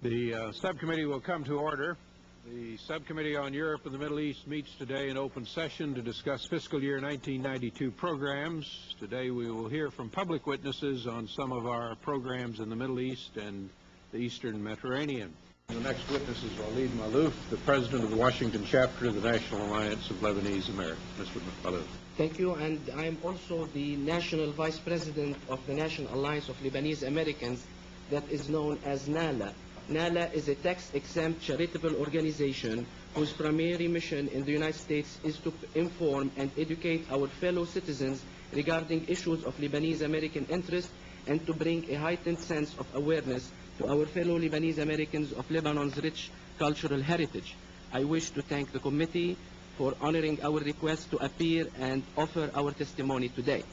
The subcommittee will come to order. The Subcommittee on Europe and the Middle East meets today in open session to discuss fiscal year 1992 programs. Today we will hear from public witnesses on some of our programs in the Middle East and the Eastern Mediterranean. The next witness is Walid Maalouf, the President of the Washington chapter of the National Alliance of Lebanese Americans. Mr. Maalouf. Thank you, and I am also the National Vice President of the National Alliance of Lebanese Americans, that is known as NALA. NALA is a tax-exempt charitable organization whose primary mission in the United States is to inform and educate our fellow citizens regarding issues of Lebanese American interest and to bring a heightened sense of awareness to our fellow Lebanese Americans of Lebanon's rich cultural heritage. I wish to thank the committee for honoring our request to appear and offer our testimony today.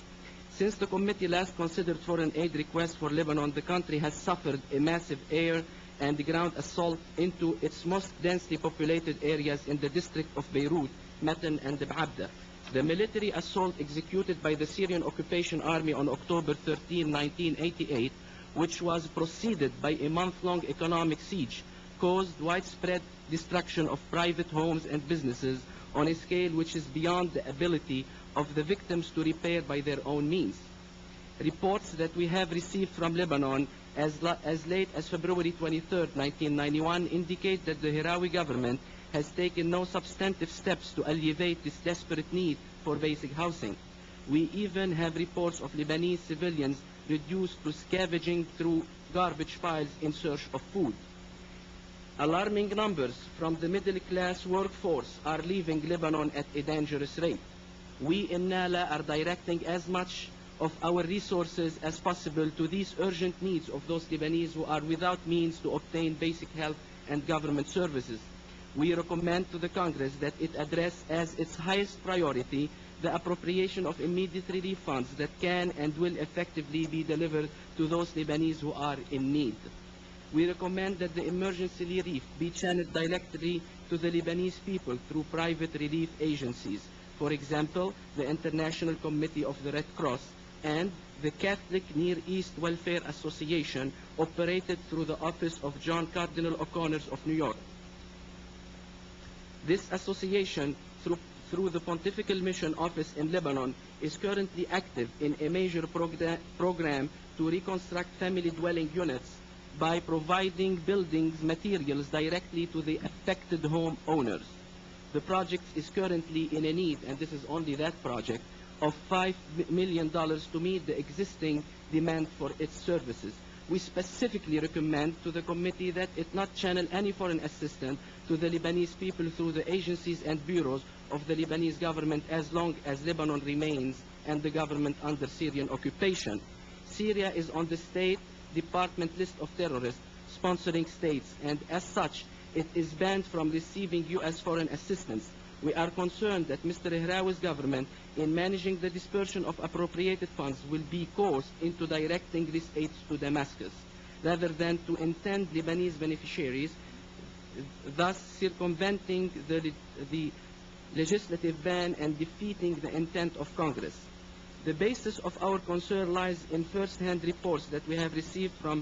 Since the committee last considered foreign aid requests for Lebanon, the country has suffered a massive air and ground assault into its most densely populated areas in the district of Beirut, Matan, and Abda. The military assault executed by the Syrian occupation army on October 13, 1988, which was preceded by a month-long economic siege, caused widespread destruction of private homes and businesses on a scale which is beyond the ability of the victims to repair by their own means. Reports that we have received from Lebanon as late as February 23, 1991, indicate that the Hirawi government has taken no substantive steps to alleviate this desperate need for basic housing. We even have reports of Lebanese civilians reduced to scavenging through garbage piles in search of food. Alarming numbers from the middle-class workforce are leaving Lebanon at a dangerous rate. We in NALA are directing as much of our resources as possible to these urgent needs of those Lebanese who are without means to obtain basic health and government services. We recommend to the Congress that it address as its highest priority the appropriation of immediate relief funds that can and will effectively be delivered to those Lebanese who are in need. We recommend that the emergency relief be channeled directly to the Lebanese people through private relief agencies. For example, the International Committee of the Red Cross and the Catholic Near East Welfare Association, operated through the office of John Cardinal O'Connor of New York. This association, through the Pontifical Mission Office in Lebanon, is currently active in a major program to reconstruct family dwelling units by providing buildings materials directly to the affected home owners. The project is currently in a need, and this is only that project, of $5 million to meet the existing demand for its services. We specifically recommend to the committee that it not channel any foreign assistance to the Lebanese people through the agencies and bureaus of the Lebanese government as long as Lebanon remains and the government under Syrian occupation. Syria is on the State Department list of terrorist sponsoring states, and as such, it is banned from receiving U.S. foreign assistance. We are concerned that Mr. Hirawi's government, in managing the dispersion of appropriated funds, will be coerced into directing this aid to Damascus, rather than to intend Lebanese beneficiaries, thus circumventing the legislative ban and defeating the intent of Congress. The basis of our concern lies in first-hand reports that we have received from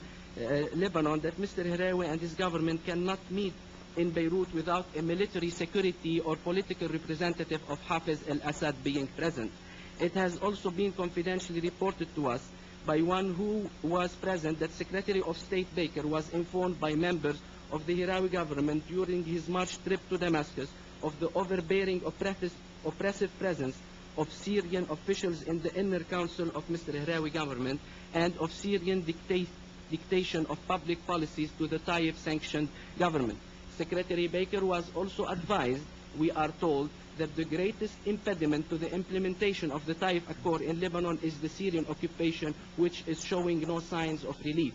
Lebanon that Mr. Hirawi and his government cannot meet in Beirut without a military security or political representative of Hafiz al-Assad being present. It has also been confidentially reported to us by one who was present that Secretary of State Baker was informed by members of the Hirawi government during his March trip to Damascus of the overbearing oppressive presence of Syrian officials in the inner council of Mr. Hirawi government and of Syrian dictation of public policies to the Tayyip-sanctioned government. Secretary Baker was also advised, we are told, that the greatest impediment to the implementation of the Taif Accord in Lebanon is the Syrian occupation, which is showing no signs of relief.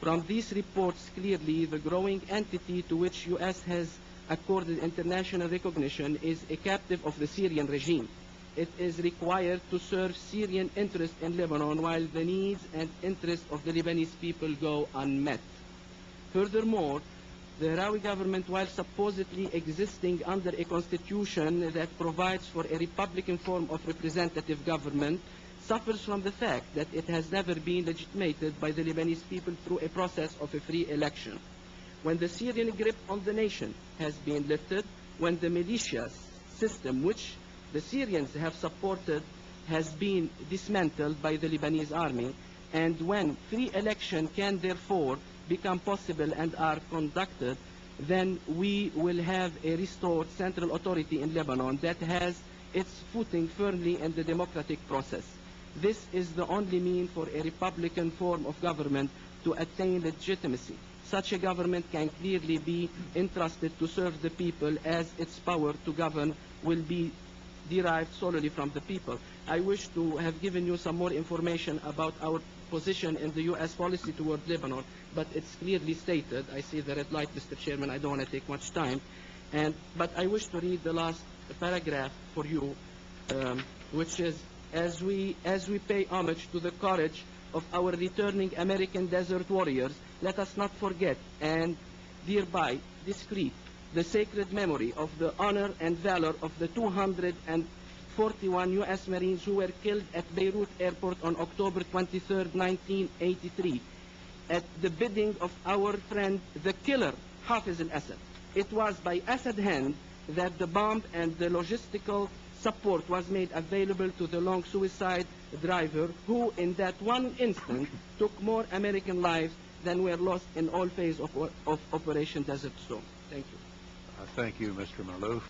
From these reports, clearly, the growing entity to which U.S. has accorded international recognition is a captive of the Syrian regime. It is required to serve Syrian interests in Lebanon while the needs and interests of the Lebanese people go unmet. Furthermore, the Hirawi government, while supposedly existing under a constitution that provides for a Republican form of representative government, suffers from the fact that it has never been legitimated by the Lebanese people through a process of a free election. When the Syrian grip on the nation has been lifted, when the militia system which the Syrians have supported has been dismantled by the Lebanese army, and when free election can therefore become possible and are conducted, then we will have a restored central authority in Lebanon that has its footing firmly in the democratic process. This is the only mean for a republican form of government to attain legitimacy. Such a government can clearly be entrusted to serve the people, as its power to govern will be derived solely from the people. I wish to have given you some more information about our position in the U.S. policy toward Lebanon, but it's clearly stated. I see the red light, Mr. Chairman. I don't want to take much time. But I wish to read the last paragraph for you, which is, as we pay homage to the courage of our returning American desert warriors, let us not forget and thereby discreet the sacred memory of the honor and valor of the 241 U.S. Marines who were killed at Beirut Airport on October 23, 1983, at the bidding of our friend, the killer, Hafiz al-Assad. It was by Assad hand that the bomb and the logistical support was made available to the long suicide driver, who in that one instant took more American lives than were lost in all phases of Operation Desert Storm. Thank you. Thank you, Mr. Maalouf.